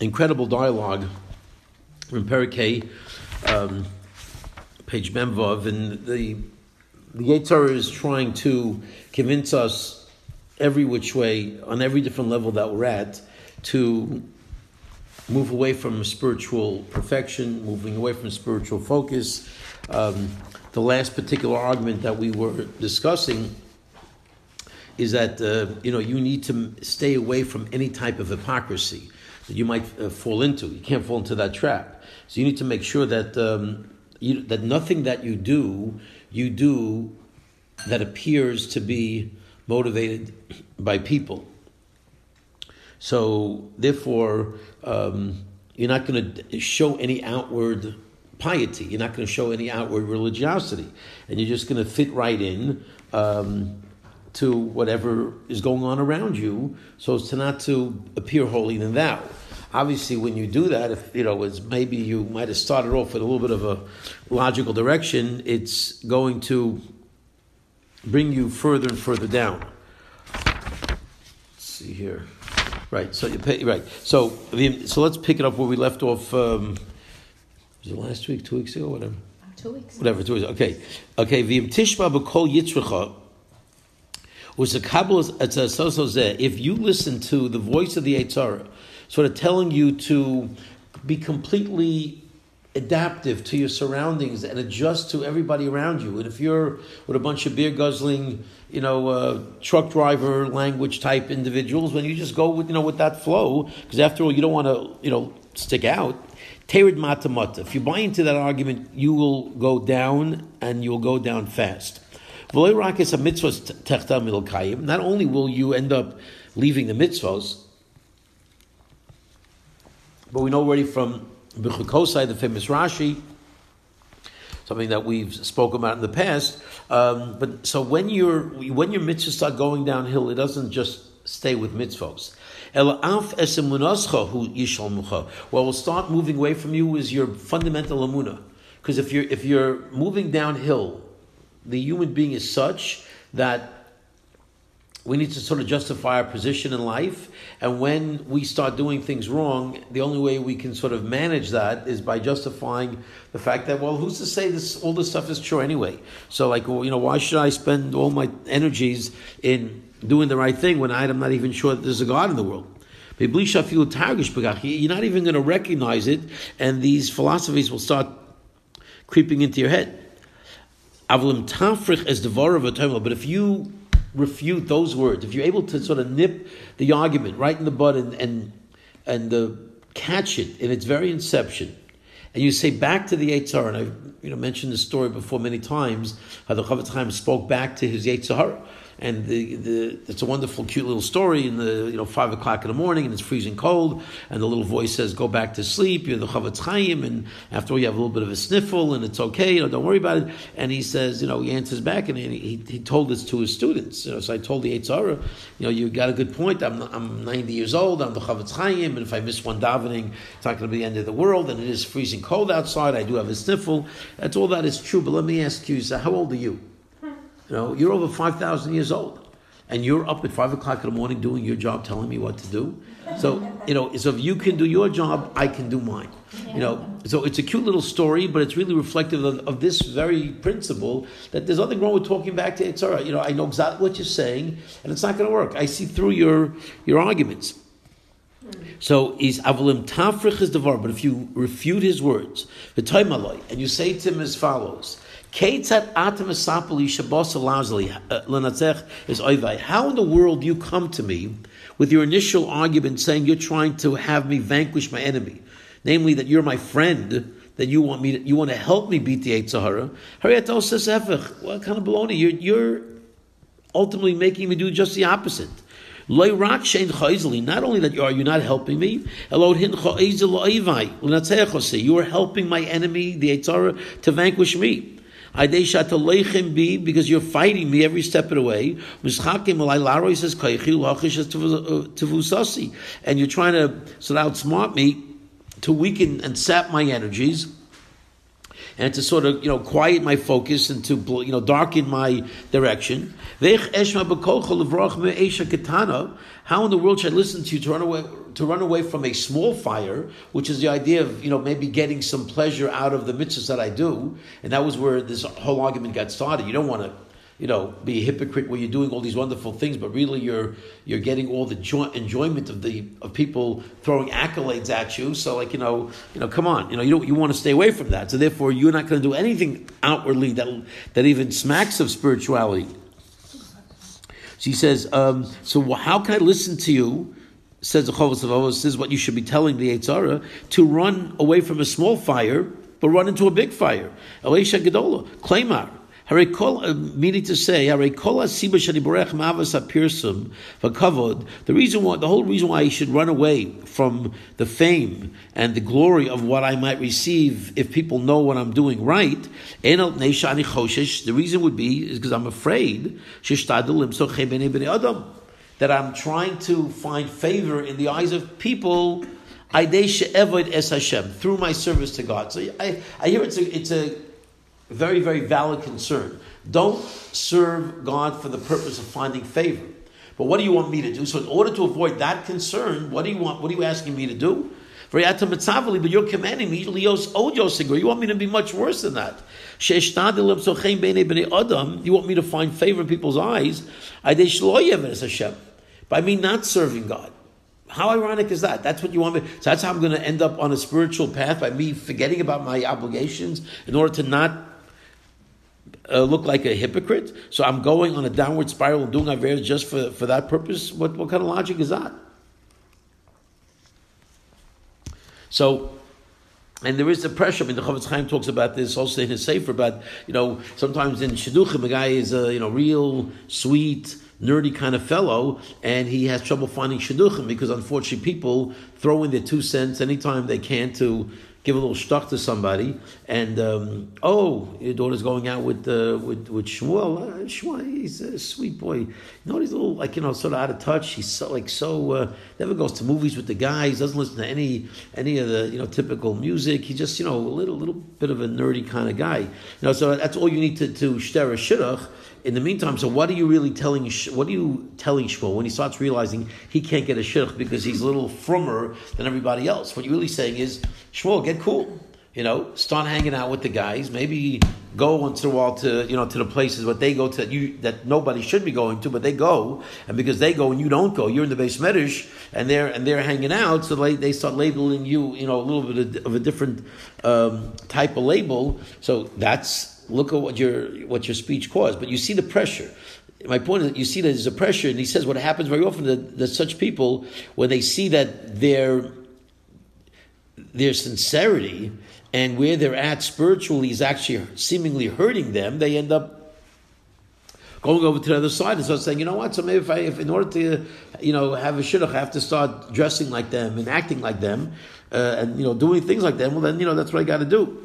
incredible dialogue from Perikei, page Memvav, and the Yetzer is trying to convince us every which way, on every different level that we're at, to move away from spiritual perfection, moving away from spiritual focus. The last particular argument that we were discussing is that you need to stay away from any type of hypocrisy that you might fall into. You can't fall into that trap. So you need to make sure that that nothing that you do that appears to be motivated by people. So therefore, you're not going to show any outward piety. You're not going to show any outward religiosity, and you're just going to fit right in to whatever is going on around you, so as to not to appear holier than thou. Obviously, when you do that, if it's maybe you might have started off with a little bit of a logical direction, it's going to bring you further and further down. Let's see here. Right. So So let's pick it up where we left off. Was it last week? 2 weeks ago? Whatever. 2 weeks. Whatever. 2 weeks. Okay. V'im tishma b'kol yitzrecha. If you listen to the voice of the Yetzer, sort of telling you to be completely adaptive to your surroundings and adjust to everybody around you, and if you're with a bunch of beer guzzling, truck driver language type individuals, when you just go with that flow, because after all, you don't want to stick out. Terid mata mata. If you buy into that argument, you will go down, and you'll go down fast. Not only will you end up leaving the mitzvos, but we know already from Bechukosai, the famous Rashi, something that we've spoken about in the past. But so when your mitzvahs start going downhill, it doesn't just stay with mitzvos. What will start moving away from you is your fundamental emunah. Because if you're moving downhill, the human being is such that we need to sort of justify our position in life, and when we start doing things wrong, the only way we can sort of manage that is by justifying the fact that, well, who's to say all this stuff is true anyway? So, why should I spend all my energies in doing the right thing when I'm not even sure that there's a God in the world? You're not even going to recognize it, and these philosophies will start creeping into your head. But if you refute those words, if you're able to sort of nip the argument right in the bud and catch it in its very inception, and you say back to the Yetzer, and I've mentioned this story before many times, how the Chovos HaLeVovos spoke back to his Yetzer, and it's a wonderful, cute little story. In the 5 o'clock in the morning, and it's freezing cold, and the little voice says, "Go back to sleep. You're the Chovos HaLeVovos, and after all, you have a little bit of a sniffle, and it's okay. Don't worry about it." And he says, he answers back, and he told this to his students. So I told the Yetzer, you got a good point. I'm 90 years old. I'm the Chovos HaLeVovos, and if I miss one davening, it's not going to be the end of the world. And it is freezing cold outside. I do have a sniffle. That's all that is true. But let me ask you, how old are you? You're over 5,000 years old, and you're up at 5 o'clock in the morning doing your job, telling me what to do. So, so if you can do your job, I can do mine. So it's a cute little story, but it's really reflective of this very principle that there's nothing wrong with talking back to Yetzer. I know exactly what you're saying, and it's not going to work. I see through your arguments. So is avalim tafrich is devar, but if you refute his words, and you say to him as follows. How in the world do you come to me with your initial argument saying you're trying to have me vanquish my enemy, namely that you're my friend, that you want to help me beat the Yetzer? What kind of baloney? You're ultimately making me do just the opposite. Not only that you are not helping me, you are helping my enemy, the Yetzer, to vanquish me. Because you're fighting me every step of the way, and you're trying to sort of outsmart me to weaken and sap my energies, and to sort of quiet my focus and to darken my direction. How in the world should I listen to you to to run away from a small fire, which is the idea of maybe getting some pleasure out of the mitzvahs that I do, and that was where this whole argument got started. You don't want to be a hypocrite where you're doing all these wonderful things, but really you're getting all the enjoyment of people throwing accolades at you. So come on, you want to stay away from that. So therefore, you're not going to do anything outwardly that even smacks of spirituality. So he says, so how can I listen to you? Says the Chovos HaLeVovos, this is what you should be telling the Yetzer, to run away from a small fire, but run into a big fire. Elisha Gedola, Klaimar. Meaning to say, the whole reason why I should run away from the fame and the glory of what I might receive if people know what I'm doing right, the reason would be is because I'm afraid that I'm trying to find favor in the eyes of people through my service to God. So I hear it's a very, very valid concern. Don't serve God for the purpose of finding favor. But what do you want me to do? So in order to avoid that concern, what do you want? What are you asking me to do? But you're commanding me, you want me to be much worse than that. You want me to find favor in people's eyes by me not serving God. How ironic is that? That's what you want me. So that's how I'm going to end up on a spiritual path, by me forgetting about my obligations in order to not look like a hypocrite. So I'm going on a downward spiral and doing averos just for that purpose. What kind of logic is that? So, and there is the pressure. I mean, the Chovos Chaim talks about this also in his Sefer. About sometimes in shidduchim, a guy is a real sweet, nerdy kind of fellow, and he has trouble finding shidduchim because unfortunately people throw in their 2 cents anytime they can to give a little shtuck to somebody. And your daughter's going out with Shmuel. Shmuel, he's a sweet boy. He's a little sort of out of touch. He's so never goes to movies with the guys. Doesn't listen to any of the typical music. He's just a little bit of a nerdy kind of guy. So that's all you need to shter a shidduch. In the meantime, so what are you telling Shmuel when he starts realizing he can't get a shidduch because he's a little frummer than everybody else? What you're really saying is, Shmuel, get cool. Start hanging out with the guys. Maybe go once in a while to the places what they go to that nobody should be going to, but they go. And because they go and you don't go, you're in the Beis Medrash and they're hanging out. So they start labeling you, a little bit of a different type of label. So look at what your speech caused. But you see the pressure. My point is that you see that there's a pressure, and he says what happens very often that such people, when they see that their sincerity and where they're at spiritually is actually seemingly hurting them, they end up going over to the other side and start saying, you know what? So maybe if in order to have a shidduch, I have to start dressing like them and acting like them, and doing things like them. Well, then that's what I got to do.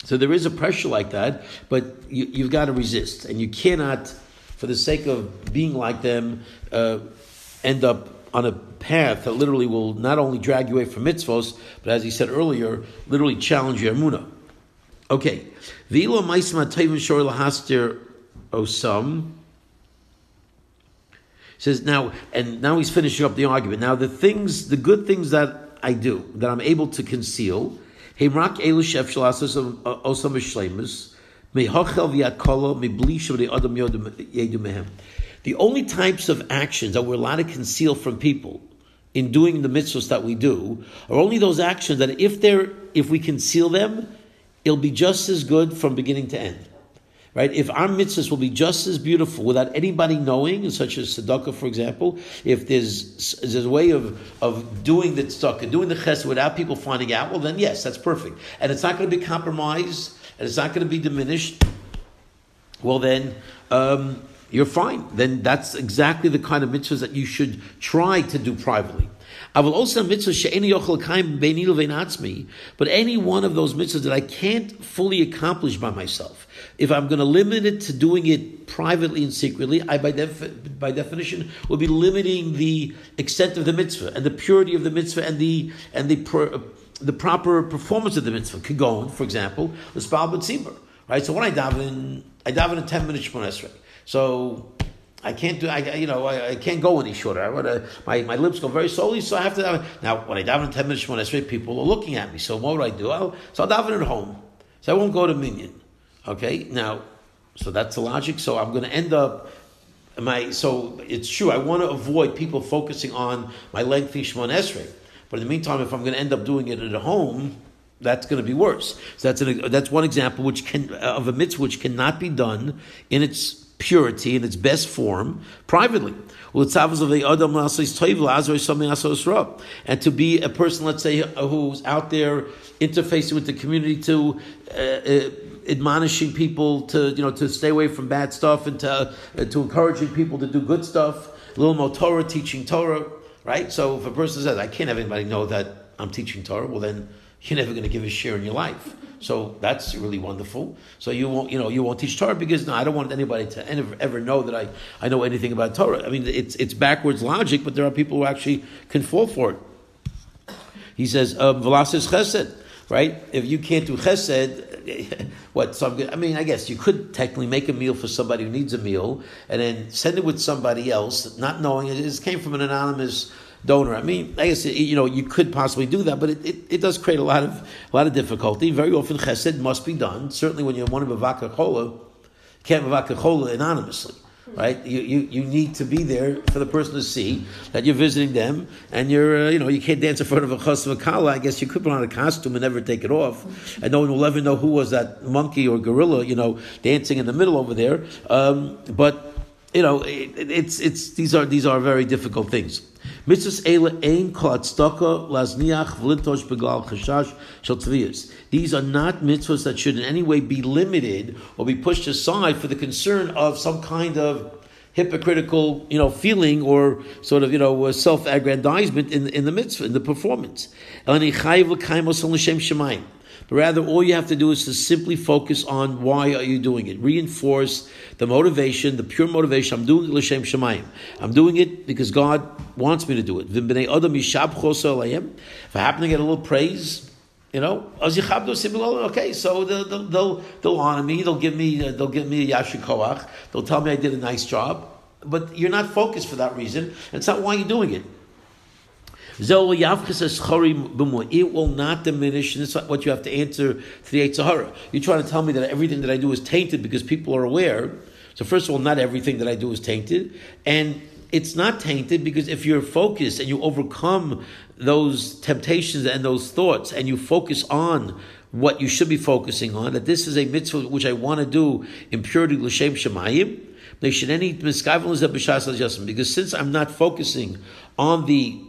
So there is a pressure like that, but you've got to resist, and you cannot, for the sake of being like them, end up on a path that literally will not only drag you away from mitzvos, but as he said earlier, literally challenge your emunah. Okay, v'ilo ma'isma tevin shor lahastir osam. Says now he's finishing up the argument. Now the good things that I do, that I'm able to conceal. The only types of actions that we're allowed to conceal from people in doing the mitzvahs that we do are only those actions that if we conceal them, it'll be just as good from beginning to end. Right? If our mitzvahs will be just as beautiful without anybody knowing, such as tzedakah, for example, if there's a way of doing the tzedakah, doing the chesed without people finding out, well then yes, that's perfect. And it's not going to be compromised, and it's not going to be diminished. Well then, you're fine. Then that's exactly the kind of mitzvahs that you should try to do privately. But any one of those mitzvahs that I can't fully accomplish by myself, if I'm going to limit it to doing it privately and secretly, I by definition will be limiting the extent of the mitzvah and the purity of the mitzvah and the proper performance of the mitzvah. Kigon, for example, the spal b'tzibur. Right. So when I daven in 10 minutes Shemona Esrei. So I can't do. I can't go any shorter. My lips go very slowly, so I have to. Now, when I daven in 10 minutes Shemona Esrei, people are looking at me. So what would I do? I'll daven at home. So I won't go to minyan. Okay. Now, so that's the logic. So I'm going to end up. So it's true. I want to avoid people focusing on my lengthy Shemona Esrei. But in the meantime, if I'm going to end up doing it at home, that's going to be worse. So that's one example of a mitzvah which cannot be done in its purity, in its best form, privately. And to be a person, let's say, who's out there interfacing with the community, to admonishing people to stay away from bad stuff, and to encouraging people to do good stuff, little more Torah, teaching Torah, right? So if a person says, I can't have anybody know that I'm teaching Torah, well then you're never going to give a share in your life. So that's really wonderful. So you won't teach Torah because I don't want anybody to ever know that I know anything about Torah. I mean, it's backwards logic, but there are people who actually can fall for it. He says, "V'lasis chesed," right? If you can't do chesed, what? So I guess you could technically make a meal for somebody who needs a meal, and then send it with somebody else, not knowing it came from an anonymous donor. I mean, I guess you could possibly do that, but it does create a lot of difficulty. Very often, chesed must be done. Certainly, when you want to b'vaka chola, can't b'vaka chola anonymously, right? You need to be there for the person to see that you're visiting them, and you can't dance in front of a chas v'kala. I guess you could put on a costume and never take it off, and no one will ever know who was that monkey or gorilla, dancing in the middle over there. But these are very difficult things. These are not mitzvahs that should in any way be limited or be pushed aside for the concern of some kind of hypocritical, feeling or sort of, self-aggrandizement in the mitzvah, in the performance. But rather, all you have to do is to simply focus on why are you doing it. Reinforce the motivation, the pure motivation. I'm doing it l'shem shemayim. I'm doing it because God wants me to do it. If I happen to get a little praise, okay, so they'll honor me. They'll give me a yashir koach. They'll tell me I did a nice job. But you're not focused for that reason. It's not why you're doing it. It will not diminish, and this is what you have to answer to the Yetzer. You're trying to tell me that everything that I do is tainted because people are aware. So first of all, not everything that I do is tainted. And it's not tainted because if you're focused and you overcome those temptations and those thoughts and you focus on what you should be focusing on, that this is a mitzvah which I want to do in purity l'shem shemayim, because since I'm not focusing on the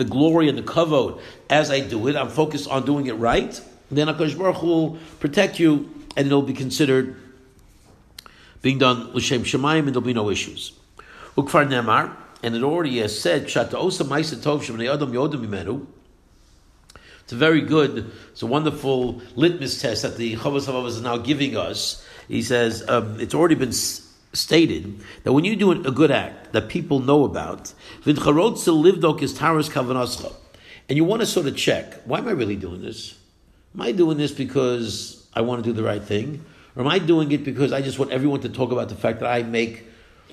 glory and the kavod as I do it, I'm focused on doing it right, then HaKadosh Baruch Hu will protect you and it'll be considered being done l'shem shemayim and there'll be no issues. Ukfar Nemar, and it already has said, Shata osa ma'aseh tov shebnei adam yodam mimenu. It's a very good, it's a wonderful litmus test that the Chovos HaLeVovos is now giving us. He says, it's already been stated that when you do a good act that people know about, and you want to sort of check, why am I really doing this? Am I doing this because I want to do the right thing? Or am I doing it because I just want everyone to talk about the fact that I make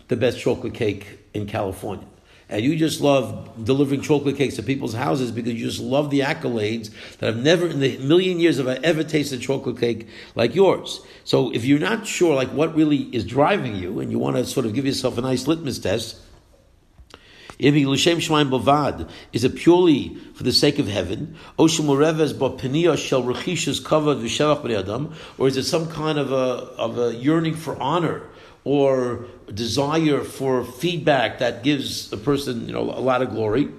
the best chocolate cake in California? And you just love delivering chocolate cakes to people's houses because you just love the accolades that I've never in the million years have I ever tasted chocolate cake like yours. So if you're not sure like what really is driving you and you want to sort of give yourself a nice litmus test, is it purely for the sake of heaven? Or is it some kind of a yearning for honor or desire for feedback that gives a person, a lot of glory?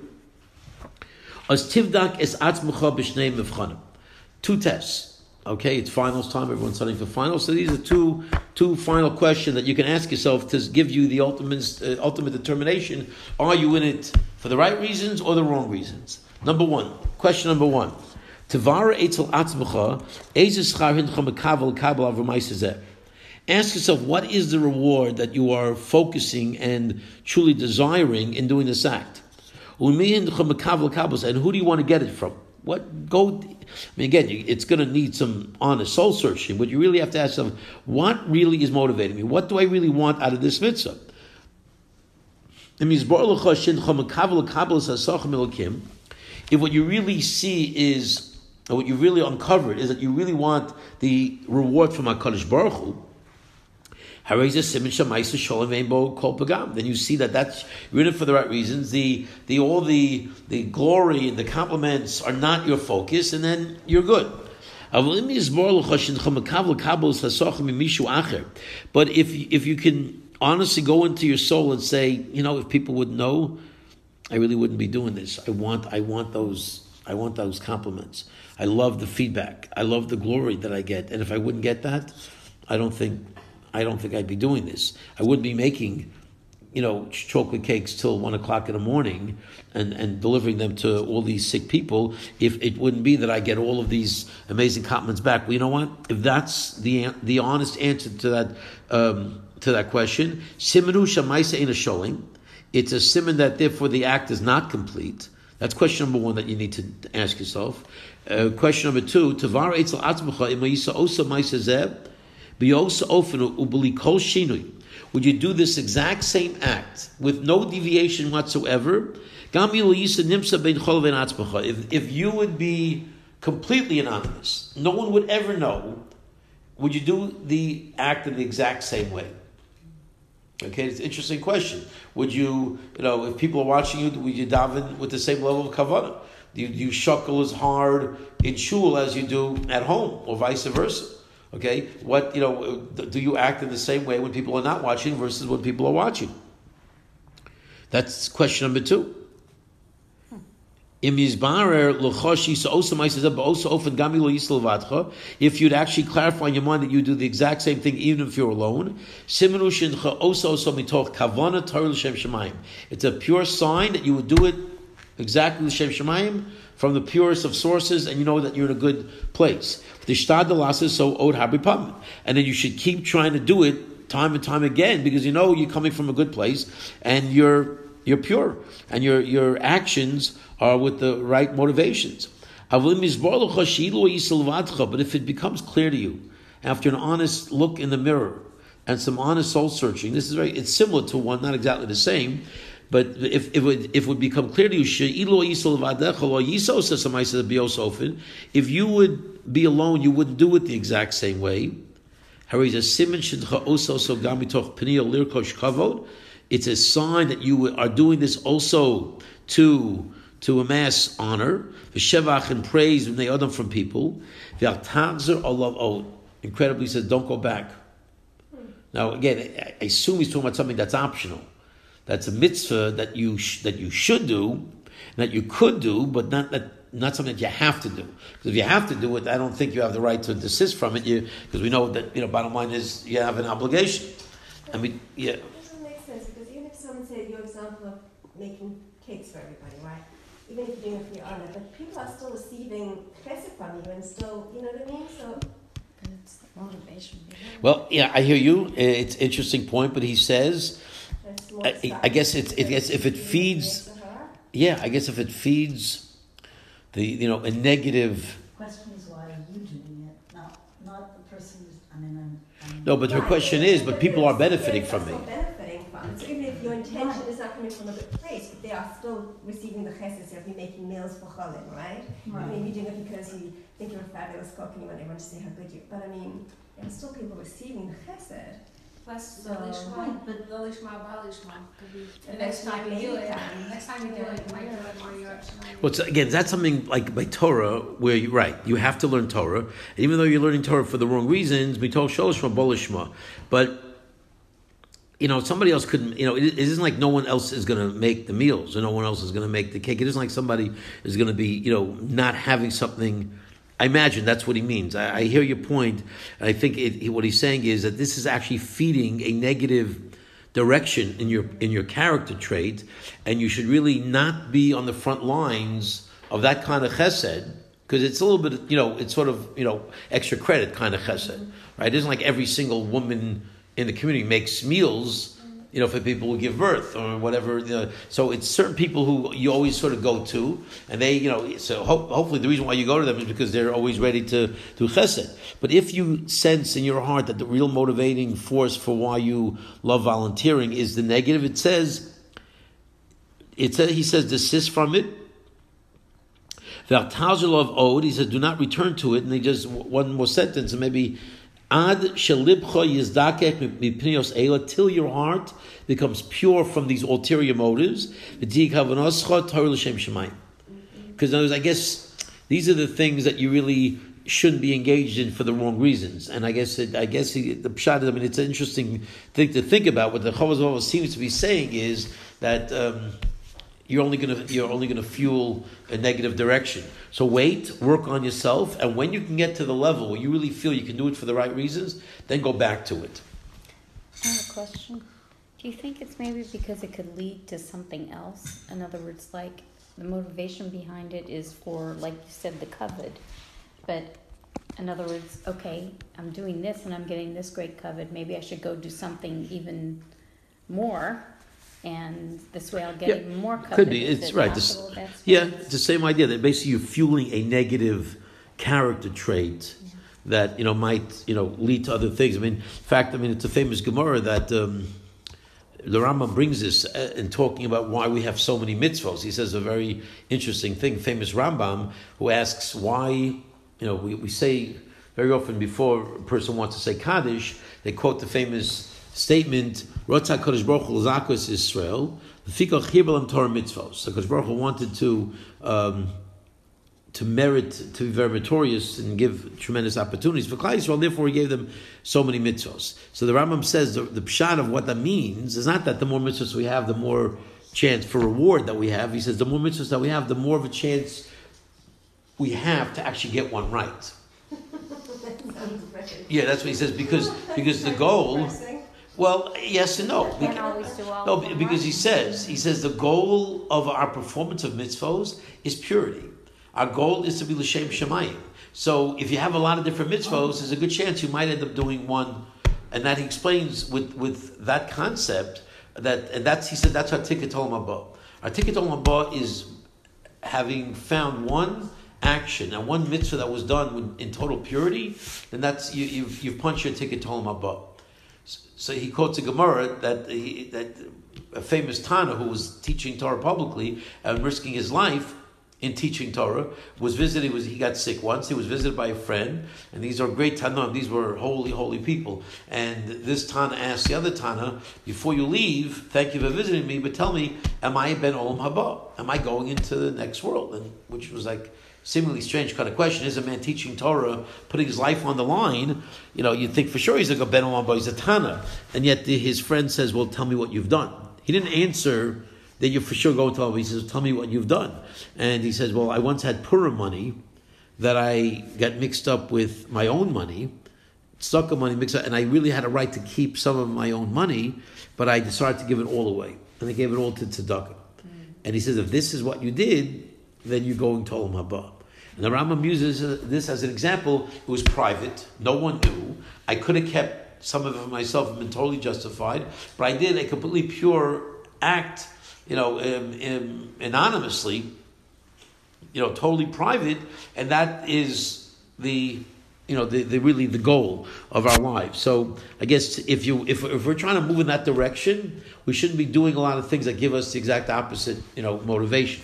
Two tests. Okay, it's finals time. Everyone's studying for finals. So these are two final questions that you can ask yourself to give you the ultimate determination. Are you in it for the right reasons or the wrong reasons? Question number one. Ask yourself, what is the reward that you are focusing and truly desiring in doing this act? And who do you want to get it from? What go? I mean, again, it's going to need some honest soul searching. But you really have to ask yourself, what really is motivating me? What do I really want out of this mitzvah? If what you really see is, or what you really uncovered is that you really want the reward from HaKadosh Baruch Hu, then you see that that's you're in it for the right reasons. All the glory and the compliments are not your focus, and then you're good. But if you can honestly go into your soul and say, if people would know, I really wouldn't be doing this. I want those compliments. I love the feedback. I love the glory that I get. And if I wouldn't get that, I don't think I'd be doing this. I wouldn't be making, chocolate cakes till 1:00 in the morning and delivering them to all these sick people if it wouldn't be that I get all of these amazing compliments back. Well, you know what? If that's the honest answer to that question, simenu shamaisa ain't a showing. It's a simon that therefore the act is not complete. That's question number one that you need to ask yourself. Question number two, tavar etzel atzmacha imayisa osa maisa zeh. Would you do this exact same act with no deviation whatsoever? If you would be completely anonymous, no one would ever know, would you do the act in the exact same way? Okay, it's an interesting question. Would you, if people are watching you, would you daven with the same level of kavanah? Do you shuckle as hard in shul as you do at home, or vice versa? Okay, do you act in the same way when people are not watching versus when people are watching? That's question number two. If you'd actually clarify in your mind that you do the exact same thing even if you're alone, it's a pure sign that you would do it exactly l'shem shemayim from the purest of sources, and you know that you're in a good place. And then you should keep trying to do it time and time again because you're coming from a good place and you're pure and your actions are with the right motivations. But if it becomes clear to you after an honest look in the mirror and some honest soul searching, it's similar to one, not exactly the same. But if it would become clear to you, if you would be alone, you wouldn't do it the exact same way. It's a sign that you are doing this also to amass honor, v'shevach and praise from people. Incredibly says, don't go back. Now again, I assume he's talking about something that's optional. That's a mitzvah that you should do, that you could do, but not something that you have to do. Because if you have to do it, I don't think you have the right to desist from it. Because we know that bottom line is you have an obligation. I mean, yeah. It doesn't make sense because even if someone said your example of making cakes for everybody, right? Even if you're doing it for your honor, but people are still receiving chesed from you and still, you know what I mean? So. And it's the motivation. Well, yeah, I hear you. It's an interesting point, but he says. I guess if it feeds, I guess if it feeds the a negative. The question is why are you doing it, not the person who's. No, but her question is, but people are benefiting from me. Benefiting from it. So even if your intention is not coming from a good place, but they are still receiving the chesed. So if you're making meals for cholim, right? I mean, you're doing it because you think you're a fabulous cook and you want everyone to see how good you. But there are still people receiving the chesed. Plus, the next time you do it, you might do it more yours. Well, again, that's something like by Torah, where you have to learn Torah. And even though you're learning Torah for the wrong reasons, but somebody else couldn't. It isn't like no one else is going to make the meals, or no one else is going to make the cake. It isn't like somebody is going to be, not having something. I imagine that's what he means. I hear your point, and I think what he's saying is that this is actually feeding a negative direction in your character trait, and you should really not be on the front lines of that kind of chesed, because it's a little bit, it's sort of, extra credit kind of chesed, right? It isn't like every single woman in the community makes meals for people who give birth or whatever. So it's certain people who you always sort of go to, and they, so hopefully the reason why you go to them is because they're always ready to do chesed. But if you sense in your heart that the real motivating force for why you love volunteering is the negative, he says, desist from it. Of ode, he says, do not return to it. And they just one more sentence, and maybe ad shelibcha yizdakek mipnios eila, till your heart becomes pure from these ulterior motives. Because I guess these are the things that you really shouldn't be engaged in for the wrong reasons. And the pshat is, it's an interesting thing to think about. What the Chovos HaLeVovos seems to be saying is that you're only gonna fuel a negative direction. So wait, work on yourself, and when you can get to the level where you really feel you can do it for the right reasons, then go back to it. I have a question. Do you think it's maybe because it could lead to something else? In other words, like the motivation behind it is for, like you said, the kavod. But in other words, okay, I'm doing this and I'm getting this great kavod. Maybe I should go do something even more. And this way I'll get even more covered. Could be. It's right. It's the same idea that basically you're fueling a negative character trait that might lead to other things. In fact, it's a famous Gemara that the Rambam brings this in talking about why we have so many mitzvos. He says a very interesting thing. Famous Rambam who asks why we say very often before a person wants to say Kaddish, they quote the famous statement, Rotza Kodesh Baruch Hu L'Zakos Yisrael, L'fikach Chibel Torah Mitzvos. So Kodesh Baruch Hu wanted to merit, to be very meritorious and give tremendous opportunities for Klal Yisrael. Therefore, he gave them so many mitzvos. So the Rambam says the pshat of what that means is not that the more mitzvos we have, the more chance for reward that we have. He says the more mitzvos that we have, the more of a chance we have to actually get one right. Yeah, that's what he says because the goal. Well, yes and no. Because he says the goal of our performance of mitzvos is purity. Our goal is to be l'shem shemayim. So if you have a lot of different mitzvos, there's a good chance you might end up doing one. And that he explains with that concept he said that's our ticket olam haba. Our ticket olam haba is having found one action and one mitzvah that was done in total purity. Then that's you've punched your ticket to olam haba. So he quotes a Gemara that a famous Tana who was teaching Torah publicly and risking his life in teaching Torah was visited. He got sick once. He was visited by a friend, and these are great Tanaim. These were holy people. And this Tana asked the other Tana, "Before you leave, thank you for visiting me, but tell me, am I ben olam haba? Am I going into the next world?" And which was like seemingly strange kind of question. Is a man teaching Torah, putting his life on the line? You'd think for sure he's like a ben olam haba, he's a Tana, and yet his friend says, "Well, tell me what you've done." He didn't answer that you're for sure going to tell him. He says, "Tell me what you've done." And he says, "Well, I once had Purim money that I got mixed up with my own money, tzedakah money mixed up, and I really had a right to keep some of my own money, but I decided to give it all away, and I gave it all to tzedakah." And he says, "If this is what you did, then you're going to olam haba." And the Rambam uses this as an example. It was private. No one knew. I could have kept some of it for myself and been totally justified, but I did a completely pure act, anonymously, totally private, and that is the really the goal of our lives. So I guess if we're trying to move in that direction, we shouldn't be doing a lot of things that give us the exact opposite, motivation.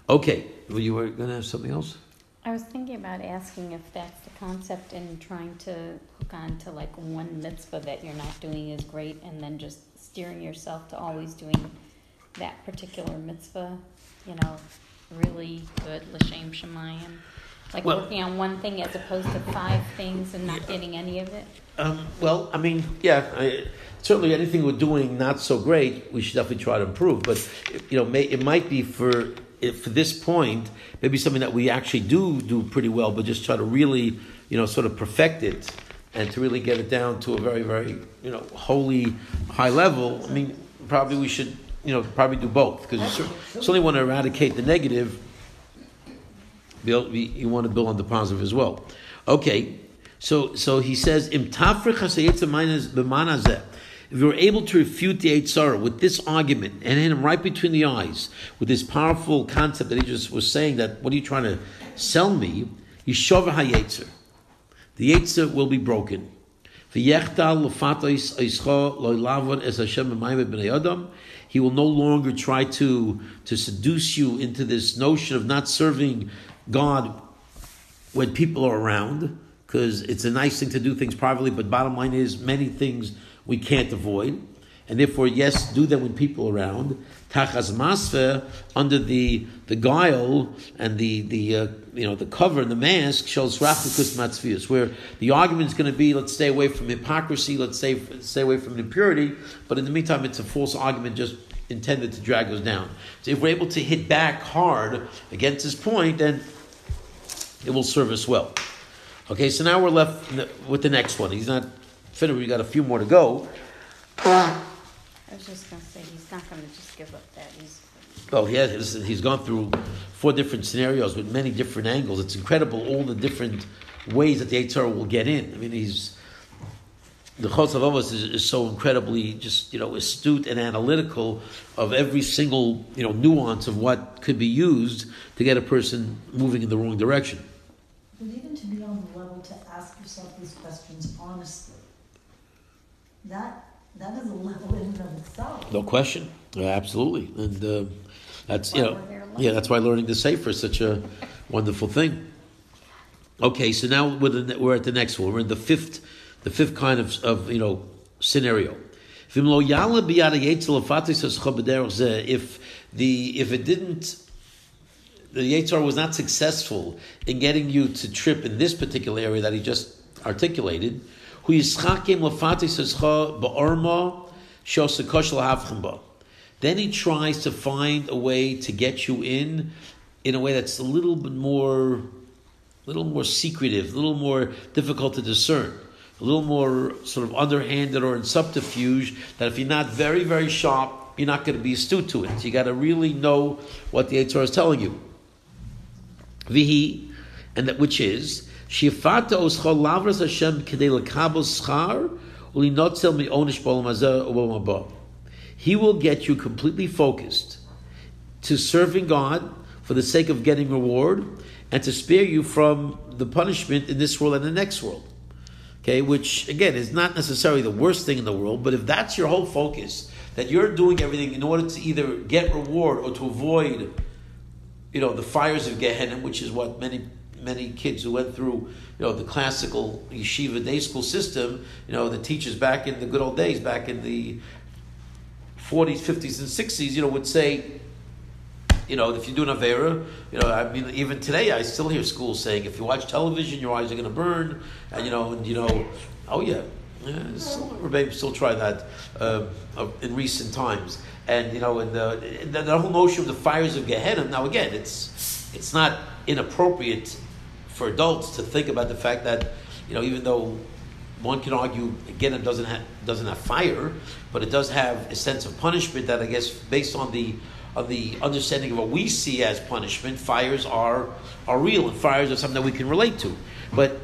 Okay. Well, you were going to have something else? I was thinking about asking if that's the concept and trying to hook on to like one mitzvah that you're not doing is great and then just steering yourself to always doing that particular mitzvah, really good, l'shem shemayim. Like working on one thing as opposed to 5 things and not getting any of it? Certainly anything we're doing not so great, we should definitely try to improve. But, it might be for this point, maybe something that we actually do pretty well, but just try to really, sort of perfect it and to really get it down to a very, very, holy high level. Probably we should, probably do both, because you certainly want to eradicate the negative. You want to build on the positive as well. Okay, so he says, if you're able to refute the Yetzer with this argument and hit him right between the eyes with this powerful concept that he just was saying, that what are you trying to sell me? Yishover HaYetzer. The Yetzer will be broken. He will no longer try to seduce you into this notion of not serving God when people are around, because it's a nice thing to do things privately, but bottom line is many things we can't avoid, and therefore yes, do them when people are around. Tachas masve, under the guile and the cover and the mask, shels rachlikus matzvius, where the argument is going to be, let's stay away from hypocrisy, let's stay away from impurity, but in the meantime it's a false argument just intended to drag us down. So if we're able to hit back hard against this point, then it will serve us well. Okay, so now we're left with the next one. He's not finished. We got a few more to go. I was just going to say, he's not going to just give up that easily. He's gone through 4 different scenarios with many different angles. It's incredible all the different ways that the Yetzer will get in. I mean, the Chovos HaLeVovos is so incredibly just astute and analytical of every single nuance of what could be used to get a person moving in the wrong direction. But even to be on the level to ask yourself these questions honestly, that is a level in and of itself. No question, absolutely, and that's that's why learning the Sefer is such a wonderful thing. Okay, so now we're at the next one. We're in the fifth kind of scenario. If the Yetzer was not successful in getting you to trip in this particular area that he just articulated, then he tries to find a way to get you in a way that's a little more secretive, a little more difficult to discern, a little more sort of underhanded or in subterfuge, that if you're not very, very sharp, you're not going to be astute to it. So you got to really know what the Yetzer is telling you. Vihi, and that which is Shifata oschol lavras Hashem kedei lekabel schar ulinotzel mi'onish b'olam hazeh u'b'olam haba. He will get you completely focused to serving God for the sake of getting reward, and to spare you from the punishment in this world and the next world. Okay, which again is not necessarily the worst thing in the world, but if that's your whole focus, that you're doing everything in order to either get reward or to avoid the fires of Gehenna, which is what many kids who went through, the classical yeshiva day school system, the teachers back in the good old days, back in the 40s, 50s, and 60s, would say, if you do an Avera, even today I still hear schools saying, if you watch television, your eyes are going to burn, oh yeah, still try that in recent times. And the whole notion of the fires of Gehenna. Now again, it's not inappropriate for adults to think about the fact that even though one can argue Gehenna doesn't have fire, but it does have a sense of punishment that I guess based on the understanding of what we see as punishment, fires are real and fires are something that we can relate to. But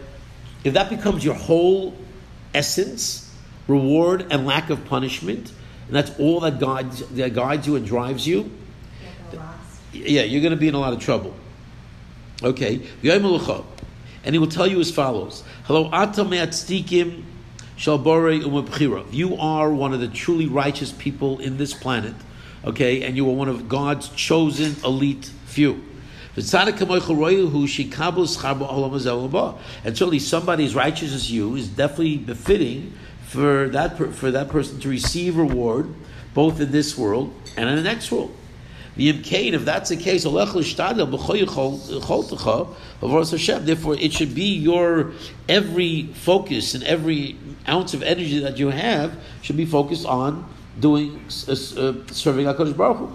if that becomes your whole essence, reward and lack of punishment, and that's all that guides you and drives you, you're going to be in a lot of trouble. Okay, and he will tell you as follows: Hello, you are one of the truly righteous people in this planet. Okay, and you are one of God's chosen elite few. And certainly somebody as righteous as you is definitely befitting for that person to receive reward both in this world and in the next world. If that's the case, therefore it should be your every focus and every ounce of energy that you have should be focused on serving HaKadosh Baruch Hu.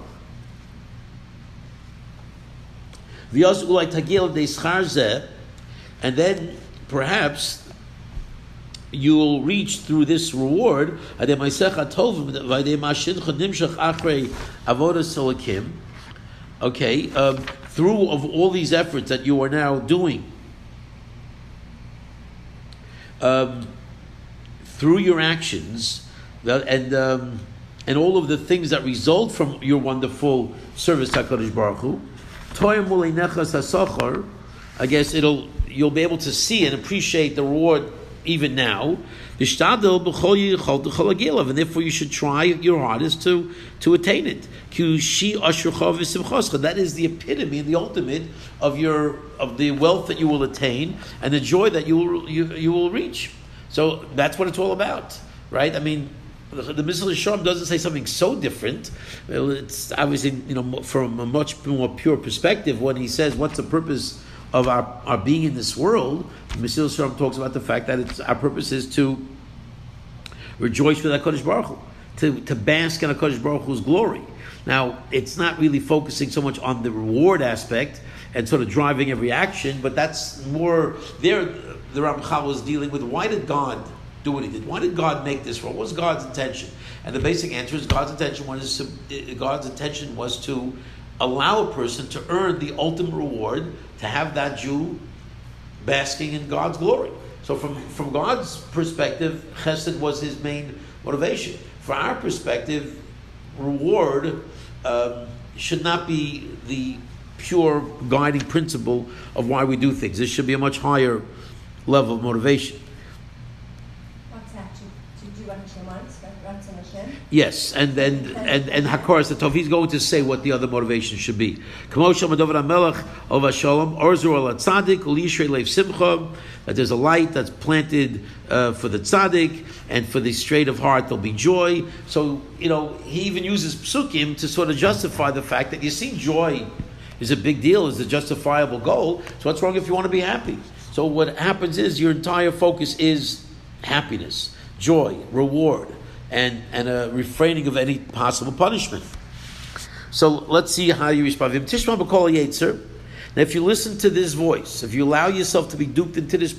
And then perhaps you will reach through this reward through of all these efforts that you are now doing, through your actions, and all of the things that result from your wonderful service to HaKadosh Baruch Hu. I guess you'll be able to see and appreciate the reward even now. And therefore you should try your hardest to attain it. That is the epitome and the ultimate of the wealth that you will attain and the joy that you will reach. So that's what it's all about, right? I mean, the Mizrach Shalom doesn't say something so different. It's obviously, from a much more pure perspective, when he says, what's the purpose of our being in this world? The Mizrach Shalom talks about the fact that our purpose is to rejoice with HaKadosh Baruch Hu, to bask in HaKadosh Baruch Hu's glory. Now, it's not really focusing so much on the reward aspect and sort of driving every action, but that's more there. The Ramchal was dealing with, why did God do what he did? Why did God make this world? What was God's intention? And the basic answer is God's intention was to allow a person to earn the ultimate reward, to have that Jew basking in God's glory. So from God's perspective, Chesed was his main motivation. For our perspective, reward should not be the pure guiding principle of why we do things. This should be a much higher level of motivation. What's that? To do what Hashem wants, what's in Hashem? Yes, and Hakoras the Tov, he's going to say what the other motivation should be. That there's a light that's planted for the tzaddik, and for the straight of heart there'll be joy. So, he even uses psukim to sort of justify the fact that, you see, joy is a big deal, is a justifiable goal. So what's wrong if you want to be happy? So what happens is your entire focus is happiness, joy, reward, and a refraining of any possible punishment. So let's see how you respond. Tishma b'kol Yetzer. Now, if you listen to this voice, if you allow yourself to be duped into this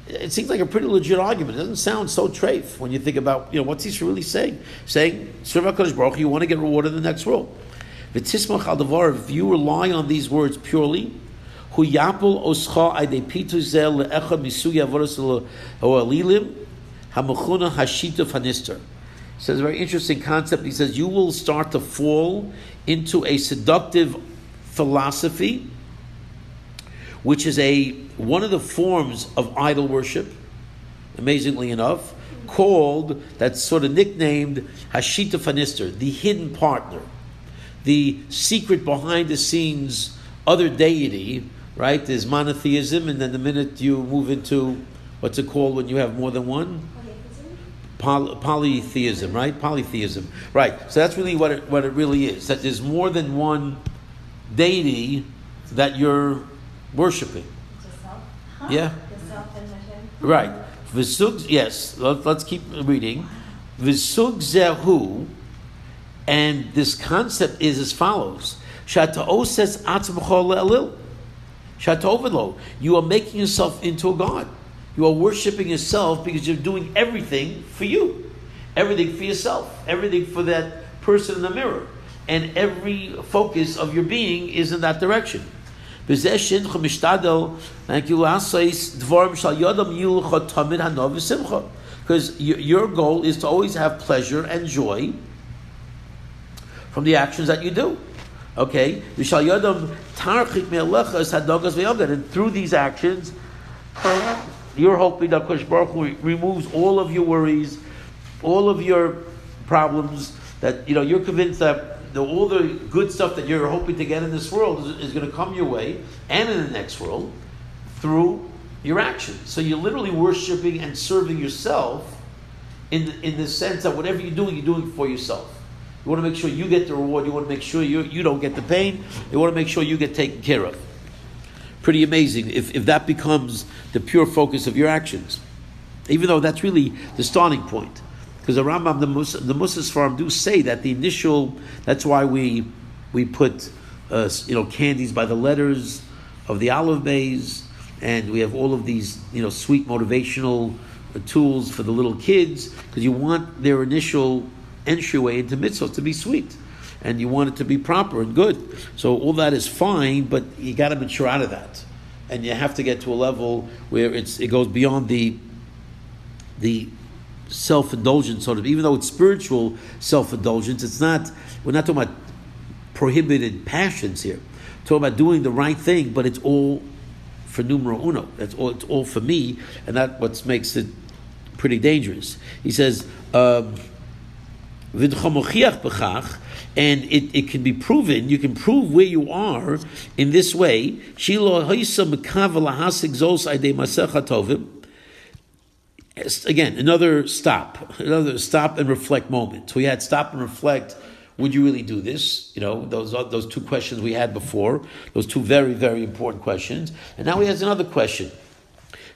it seems like a pretty legit argument. It doesn't sound so treif when you think about, what's he really saying? Saying, serve HaKadosh Baruch Hu, you want to get rewarded in the next world. V'tismach al davar, if you rely on these words purely, hu yapul oscha aydei pitu zel le'echad misugi avodas ha'alilim ha'mechuna hashita hanister. He says a very interesting concept. He says you will start to fall into a seductive philosophy, which is one of the forms of idol worship, amazingly enough, that's sort of nicknamed Hashita Fanister, the hidden partner, the secret behind the scenes other deity, right? There's monotheism, and then the minute you move into, what's it called when you have more than one? Polytheism, right? Polytheism, right? So that's really what it really is. That there's more than one deity that you're worshiping. Yeah. Right. V'sug, yes. Let's keep reading. V'sug zehu, and this concept is as follows: Shata'oses atzmcho le'elil. Shata'ovedlo. You are making yourself into a god. You are worshiping yourself because you're doing everything for you, everything for yourself, everything for that person in the mirror, and every focus of your being is in that direction. Because your goal is to always have pleasure and joy from the actions that you do. Okay? And through these actions, you're hoping that Kosh Baruch Hu removes all of your worries, all of your problems, that you're convinced that all the good stuff that you're hoping to get in this world is going to come your way, and in the next world, through your actions. So you're literally worshiping and serving yourself in the sense that whatever you're doing for yourself. You want to make sure you get the reward. You want to make sure you don't get the pain. You want to make sure you get taken care of. Pretty amazing if that becomes the pure focus of your actions. Even though that's really the starting point. Because the Rambam, the Musa Sfarim do say that the initial, that's why we put candies by the letters of the olive bays, and we have all of these sweet motivational tools for the little kids, because you want their initial entryway into mitzvah to be sweet, and you want it to be proper and good. So all that is fine, but you got to mature out of that, and you have to get to a level where it goes beyond the self-indulgence, sort of, even though it's spiritual self-indulgence, we're not talking about prohibited passions here. We're talking about doing the right thing, but it's all for numero uno. It's all for me, and that's what makes it pretty dangerous. He says, and it can be proven, you can prove where you are in this way. Again, another stop and reflect moment. So we had stop and reflect. Would you really do this? Those two questions we had before, those two very, very important questions. And now he has another question.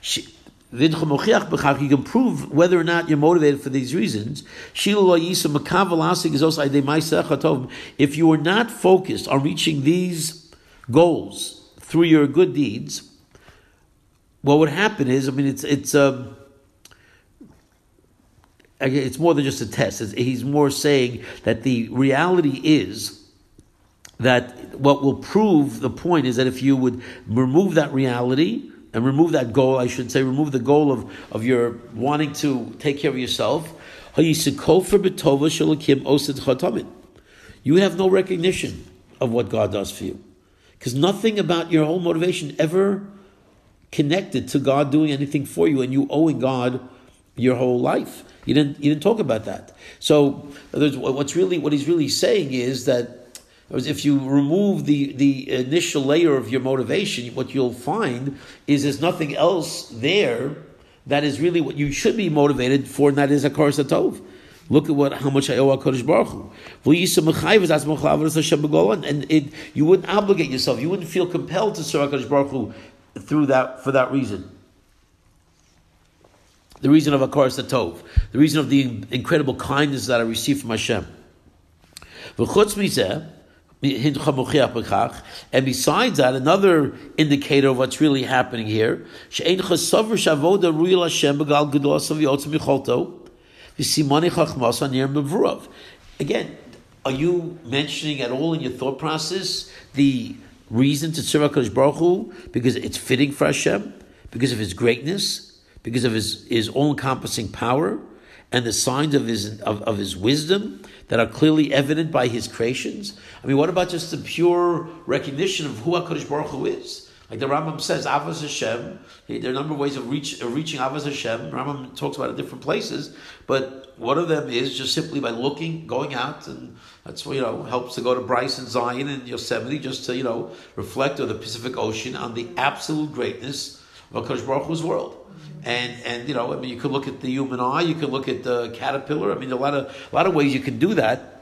You can prove whether or not you're motivated for these reasons. If you are not focused on reaching these goals through your good deeds, what would happen is, it's more than just a test. He's more saying that the reality is that what will prove the point is that if you would remove that reality and remove that goal, I should say, remove the goal of your wanting to take care of yourself, you would have no recognition of what God does for you. Because nothing about your whole motivation ever connected to God doing anything for you and you owing God your whole life. You didn't talk about that. So what he's really saying is that if you remove the initial layer of your motivation, what you'll find is there's nothing else there that is really what you should be motivated for, and that is Hakaras HaTov. Look at how much I owe HaKadosh Baruch Hu. And you wouldn't obligate yourself. You wouldn't feel compelled to serve HaKadosh Baruch Hu for that reason. The reason of Hakaras HaTov, the reason of the incredible kindness that I receive from Hashem. And besides that, another indicator of what's really happening here, again, are you mentioning at all in your thought process the reason to serve HaKadosh Baruch Hu? Because it's fitting for Hashem, because of His greatness, because of his all-encompassing power and the signs of his wisdom that are clearly evident by his creations. What about just the pure recognition of who HaKadosh Baruch Hu is? Like the Rambam says, Avos Hashem. There are a number of ways of reaching Avos Hashem. Rambam talks about it in different places, but one of them is just simply by going out, and that's what helps to go to Bryce and Zion and Yosemite, just to reflect on the Pacific Ocean, on the absolute greatness of HaKadosh Baruch Hu's world. And you could look at the human eye, you could look at the caterpillar. A lot of ways you can do that.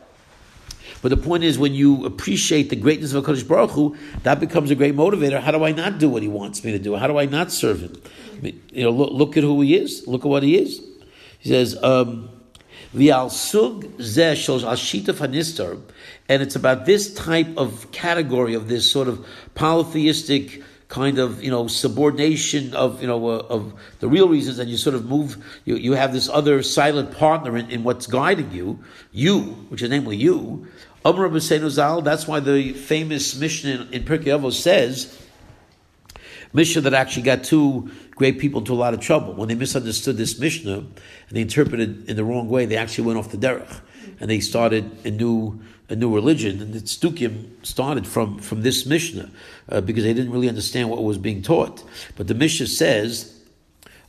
But the point is, when you appreciate the greatness of HaKadosh Baruch Hu, that becomes a great motivator. How do I not do what He wants me to do? How do I not serve Him? Look at who He is. Look at what He is. He says, and it's about this type of category of this sort of polytheistic kind of subordination of the real reasons, and you sort of move. You have this other silent partner in what's guiding you, which is namely you. Amar Rabbi Zal. That's why the famous Mishnah in Pirkei Avos says, Mishnah that actually got two great people into a lot of trouble when they misunderstood this Mishnah and they interpreted in the wrong way. They actually went off the derech and they started a new religion, and the Tzdukim started from this Mishnah because they didn't really understand what was being taught. But the Mishnah says,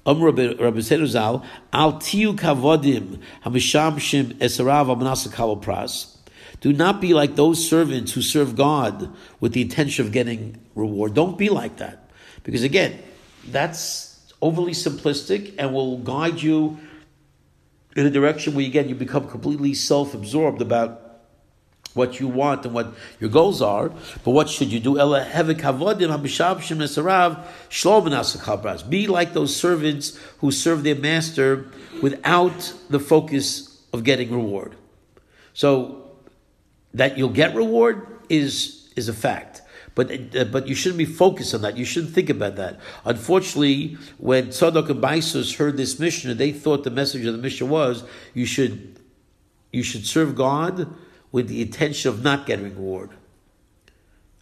Rabbi Zal, Al tiu kavodim hamishamshim esarav al pras. Do not be like those servants who serve God with the intention of getting reward. Don't be like that, because again, that's overly simplistic and will guide you in a direction where you become completely self-absorbed about what you want and what your goals are. But what should you do? Be like those servants who serve their master without the focus of getting reward. So that you'll get reward is a fact. But you shouldn't be focused on that. You shouldn't think about that. Unfortunately, when Tzadok and Baisus heard this Mishnah, they thought the message of the Mishnah was you should serve God with the intention of not getting reward,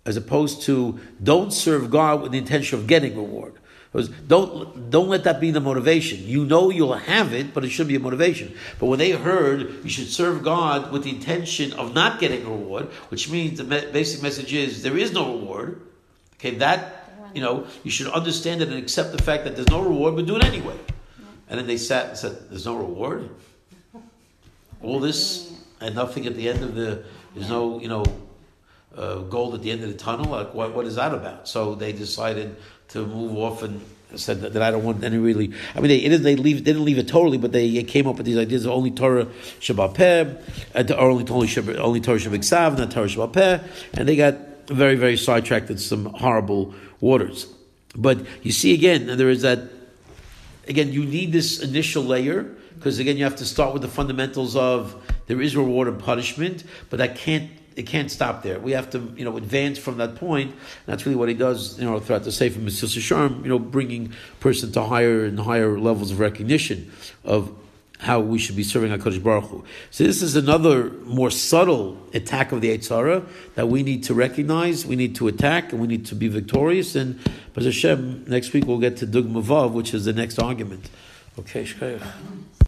as opposed to don't serve God with the intention of getting reward. Because don't let that be the motivation. You know you'll have it, but it should be a motivation. But when they heard you should serve God with the intention of not getting a reward, which means the basic message is there is no reward. Okay, that you should understand it and accept the fact that there's no reward, but do it anyway. And then they sat and said, "There's no reward. All this and nothing at the end of there's no gold at the end of the tunnel. Like what is that about?" So they decided to move off and said that I don't want any really. I mean, they didn't leave it totally, but they came up with these ideas of only Torah Shabbat Peh, or only Torah Shabbat Ksav, not Torah Shabbat Peh, and they got very, very sidetracked in some horrible waters. But you see again, there is that. Again, you need this initial layer because again, you have to start with the fundamentals of there is reward and punishment, but it can't stop there. We have to, advance from that point. And that's really what he does, throughout the Sefer Mitzvah Sharm, bringing person to higher and higher levels of recognition of how we should be serving HaKadosh Baruch Hu. So this is another more subtle attack of the Yetzer that we need to recognize, we need to attack, and we need to be victorious. And B'ez Hashem, next week we'll get to Dugma Vav, which is the next argument. Okay, Shkaya.